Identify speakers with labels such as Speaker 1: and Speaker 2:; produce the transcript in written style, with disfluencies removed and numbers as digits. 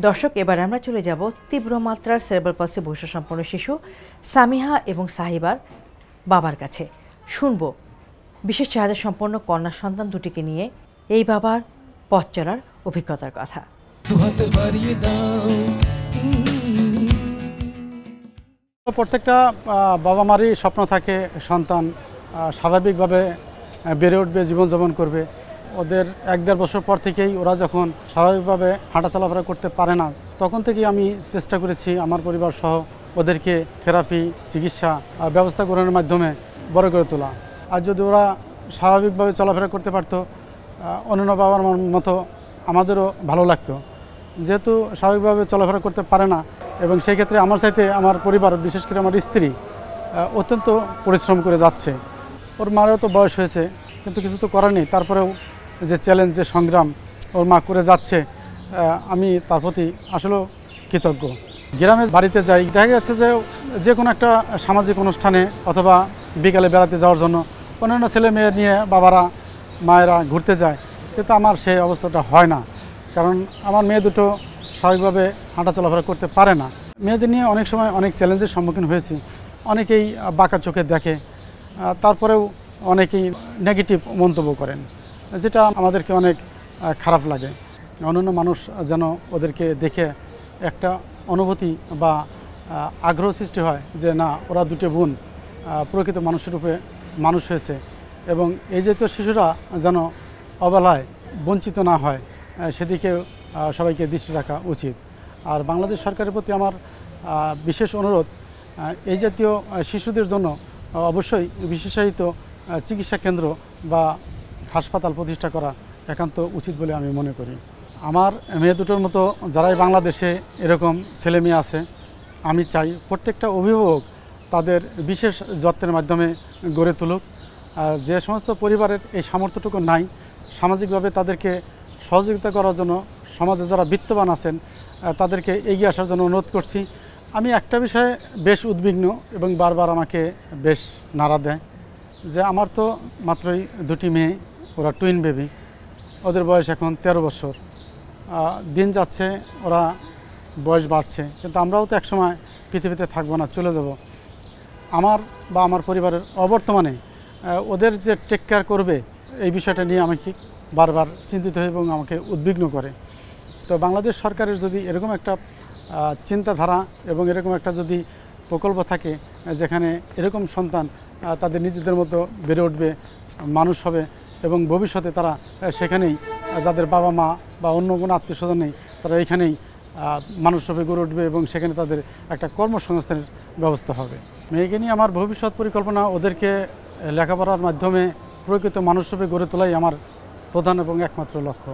Speaker 1: দর্শক, এবার আমরা চলে যাব তীব্র মাত্রার সেরেব্রাল পলসি বৈশিষ্ট্যসম্পন্ন শিশু সামিহা এবং সাহিবার বাবার কাছে। শুনব বিশেষ চাহিদা সম্পন্ন কন্যা সন্তান দুটিকে নিয়ে এই বাবার পথ চলার অভিজ্ঞতার কথা।
Speaker 2: প্রত্যেকটা বাবা মারই স্বপ্ন থাকে সন্তান স্বাভাবিকভাবে বেড়ে উঠবে, জীবনযাপন করবে। ওদের 1-1.5 বছর পর থেকেই ওরা যখন স্বাভাবিকভাবে হাঁটা চলাফেরা করতে পারে না, তখন থেকেই আমি চেষ্টা করেছি আমার পরিবার সহ ওদেরকে থেরাপি, চিকিৎসা ব্যবস্থা গ্রহণের মাধ্যমে বড় করে তোলা। আর যদি ওরা স্বাভাবিকভাবে চলাফেরা করতে পারতো, অন্যান্য বাবার মতো আমাদেরও ভালো লাগতো। যেহেতু স্বাভাবিকভাবে চলাফেরা করতে পারে না, এবং সেই ক্ষেত্রে আমার চাইতে আমার পরিবার, বিশেষ করে আমার স্ত্রী অত্যন্ত পরিশ্রম করে যাচ্ছে। ওর মারও তো বয়স হয়েছে, কিন্তু কিছু তো করার নেই। তারপরেও যে চ্যালেঞ্জ, যে সংগ্রাম ওর মা করে যাচ্ছে, আমি তার প্রতি আসলেও কৃতজ্ঞ। গ্রামে বাড়িতে যাই, দেখা যাচ্ছে যে কোনো একটা সামাজিক অনুষ্ঠানে অথবা বিকালে বেড়াতে যাওয়ার জন্য অন্যান্য ছেলে মেয়ে নিয়ে বাবারা মায়েরা ঘুরতে যায়, কিন্তু আমার সেই অবস্থাটা হয় না। কারণ আমার মেয়ে দুটো স্বাভাবিকভাবে হাঁটা চলাফেরা করতে পারে না। মেয়েদের নিয়ে অনেক সময় অনেক চ্যালেঞ্জের সম্মুখীন হয়েছি। অনেকেই বাঁকা চোখে দেখে, তারপরেও অনেকেই নেগেটিভ মন্তব্য করেন, যেটা আমাদেরকে অনেক খারাপ লাগে। অন্যান্য মানুষ যেন ওদেরকে দেখে একটা অনুভূতি বা আগ্রহ সৃষ্টি হয় যে না, ওরা দুটো বোন প্রকৃত মানুষের রূপে মানুষ হয়েছে, এবং এই জাতীয় শিশুরা যেন অবহেলায় বঞ্চিত না হয়, সেদিকে সবাইকে দৃষ্টি রাখা উচিত। আর বাংলাদেশ সরকারের প্রতি আমার বিশেষ অনুরোধ, এই জাতীয় শিশুদের জন্য অবশ্যই বিশেষায়িত চিকিৎসা কেন্দ্র বা হাসপাতাল প্রতিষ্ঠা করা একান্ত উচিত বলে আমি মনে করি। আমার মেয়ে দুটোর মতো যারাই বাংলাদেশে এরকম ছেলে মেয়ে আছে, আমি চাই প্রত্যেকটা অভিভাবক তাদের বিশেষ যত্নের মাধ্যমে গড়ে তুলুক। যে সমস্ত পরিবারের এই সামর্থ্যটুকু নাই, সামাজিকভাবে তাদেরকে সহযোগিতা করার জন্য সমাজে যারা বিত্তবান আছেন তাদেরকে এগিয়ে আসার জন্য অনুরোধ করছি। আমি একটা বিষয়ে বেশ উদ্বিগ্ন এবং বারবার আমাকে বেশ নাড়া দেয়, যে আমার তো মাত্রই দুটি মেয়ে, ওরা টুইন বেবি, ওদের বয়স এখন 13 বছর। দিন যাচ্ছে, ওরা বয়স বাড়ছে, কিন্তু আমরাও তো একসময় পৃথিবীতে থাকবো না, চলে যাব। আমার বা আমার পরিবারের অবর্তমানে ওদের যে টেক কেয়ার করবে, এই বিষয়টা নিয়ে আমাকে বারবার চিন্তিত হয় এবং আমাকে উদ্বিগ্ন করে। তো বাংলাদেশ সরকারের যদি এরকম একটা চিন্তাধারা এবং এরকম একটা যদি প্রকল্প থাকে, যেখানে এরকম সন্তান তাদের নিজেদের মতো বেড়ে উঠবে, মানুষ হবে, এবং ভবিষ্যতে তারা সেখানেই, যাদের বাবা মা বা অন্য কোনো আত্মীয় স্বজন নেই, তারা এইখানেই মানুষ হবে, গড়ে উঠবে, এবং সেখানে তাদের একটা কর্মসংস্থানের ব্যবস্থা হবে। মেয়েকে নিয়ে আমার ভবিষ্যৎ পরিকল্পনা, ওদেরকে লেখাপড়ার মাধ্যমে প্রকৃত মানুষ রূপে গড়ে তোলাই আমার প্রধান এবং একমাত্র লক্ষ্য।